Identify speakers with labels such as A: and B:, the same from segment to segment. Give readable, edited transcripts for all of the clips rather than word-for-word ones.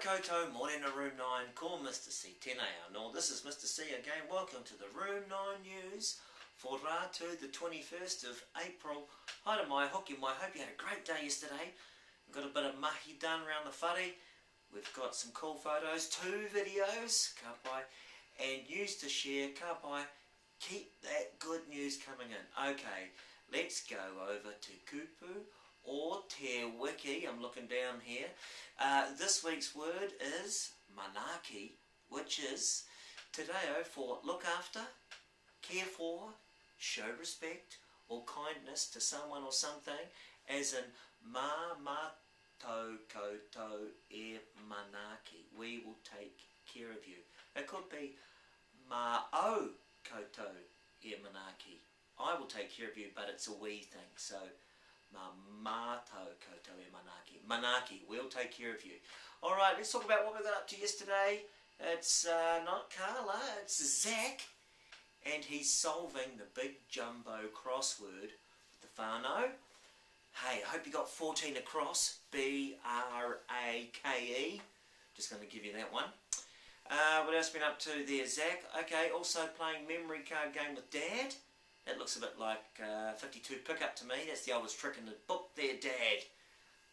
A: koutou, morena room 9, ko Mr. C, tēnei anō. This is Mr. C again. Welcome to the Room 9 News for Rātu, the 21st of April. Haere mai, hoki mai, hope you had a great day yesterday. We've got a bit of mahi done around the whare. We've got some cool photos, 2 videos, ka pai, and news to share, ka pai. Keep that good news coming in. Okay, let's go over te kupu or te wiki. I'm looking down here. This week's word is manaki, which is te reo for look after, care for, show respect or kindness to someone or something, as in mā mātou koutou e manaki. We will take care of you. It could be mā au koutou e manaki. I will take care of you, but it's a we thing. So mā mātou koutou e manaki. Manaki, we'll take care of you. Alright, let's talk about what we got up to yesterday. It's not Carla, it's Zach. And he's solving the big jumbo crossword with the whānau. Hey, I hope you got 14 across. B-R-A-K-E. Just going to give you that one. What else been up to there, Zach? Okay, also playing memory card game with Dad. That looks a bit like 52 pickup to me. That's the oldest trick in the book there, Dad.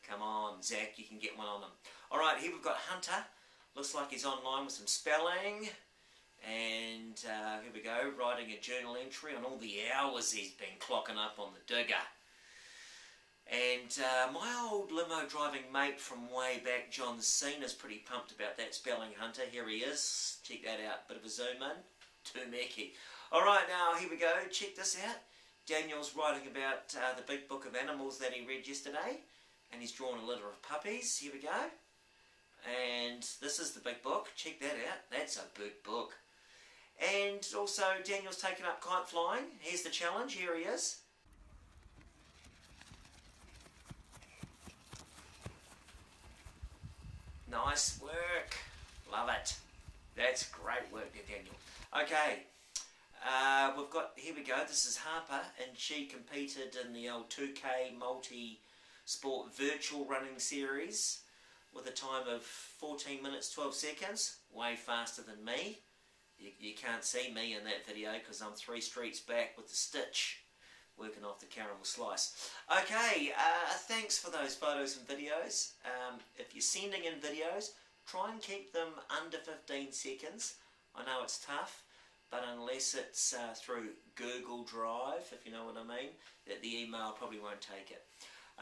A: Come on, Zach, you can get one on them. Alright, here we've got Hunter. Looks like he's online with some spelling. And here we go, writing a journal entry on all the hours he's been clocking up on the digger. And my old limo driving mate from way back, John Cena's pretty pumped about that spelling, Hunter. Here he is. Check that out. Bit of a zoom in. Tūmeki. Alright, now here we go. Check this out. Daniel's writing about the big book of animals that he read yesterday. And he's drawn a litter of puppies. Here we go. And this is the big book. Check that out. That's a big book. And also Daniel's taken up kite flying. Here's the challenge. Here he is. Nice work. Love it. That's great work there, Daniel. Okay. We've got, here we go, this is Harper, and she competed in the old 2K multi-sport virtual running series with a time of 14 minutes 12 seconds, way faster than me. You can't see me in that video because I'm 3 streets back with the stitch working off the caramel slice. Okay, thanks for those photos and videos. If you're sending in videos, try and keep them under 15 seconds. I know it's tough, but unless it's through Google Drive, if you know what I mean, that the email probably won't take it.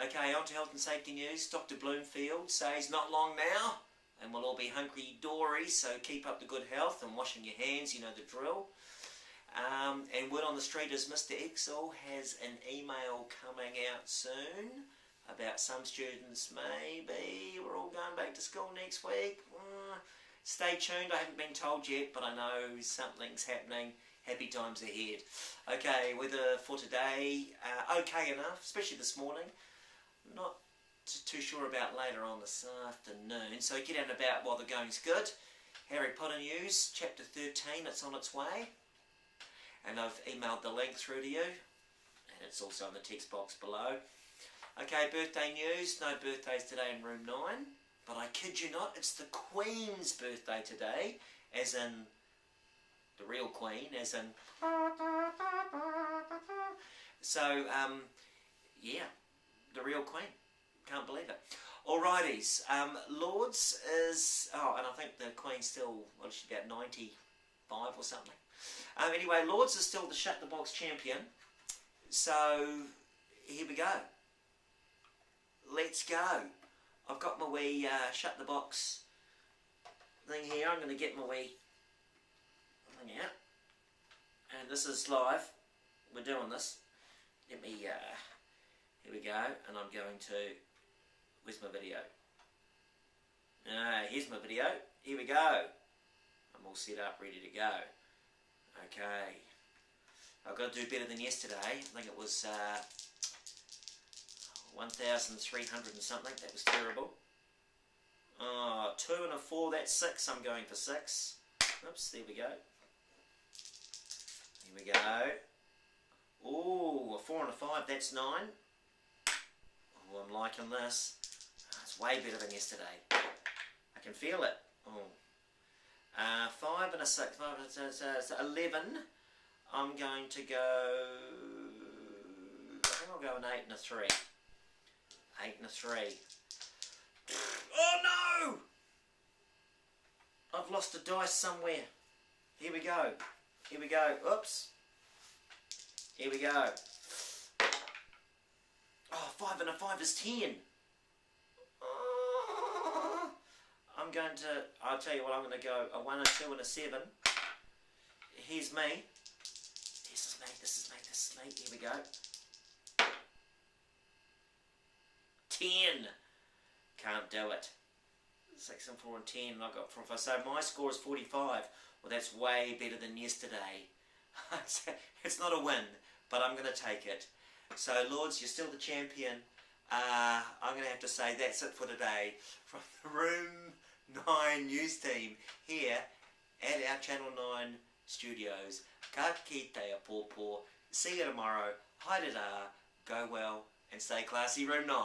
A: Okay, on to health and safety news. Dr. Bloomfield says not long now, and we'll all be hunky-dory, so keep up the good health and washing your hands, you know the drill. And word on the street is Mr. Exel has an email coming out soon about some students, maybe we're all going back to school next week. Stay tuned, I haven't been told yet, but I know something's happening. Happy times ahead. Okay, weather for today, okay enough, especially this morning. Not too sure about later on this afternoon, so get out and about while the going's good. Harry Potter news, chapter 13, it's on its way. And I've emailed the link through to you, and it's also in the text box below. Okay, birthday news, no birthdays today in room 9. But I kid you not, it's the Queen's birthday today, as in the real Queen, as in... So, yeah, the real Queen. Can't believe it. Alrighties, Lords is... Oh, and I think the Queen's still, what is she, about 95 or something. Anyway, Lords is still the Shut the Box champion. So, here we go. Let's go. I've got my wee Shut the Box thing here. I'm going to get my wee thing out. And this is live. We're doing this. Let me, here we go. And I'm going to, where's my video? Here's my video. Here we go. I'm all set up, ready to go. Okay. I've got to do better than yesterday. I think it was 1,300 and something. That was terrible. Oh, 2 and a 4, that's 6. I'm going for 6. Oops, there we go. Here we go. Oh, a 4 and a 5, that's 9. Oh, I'm liking this. Oh, it's way better than yesterday. can feel it. Oh. 5 and a 6, 5 and a 6, 11. I'm going to go, I think I'll go an 8 and a 3. 8 and a 3. Oh no! I've lost a dice somewhere. Here we go. Here we go. Oops. Here we go. Oh, 5 and a 5 is 10. Oh, I'm going to, I'll tell you what, I'm going to go a 1, a 2 and a 7. Here's me. This is me, this is me, this is me. Here we go. 10. Can't do it. 6 and 4 and 10. And I got 4 and 5. So my score is 45. Well, that's way better than yesterday. It's not a win, but I'm going to take it. So, Lords, you're still the champion. I'm going to have to say that's it for today from the Room 9 news team here at our Channel 9 studios. Ka kite a pōpō. See you tomorrow. Haere rā. Go well and stay classy, Room 9.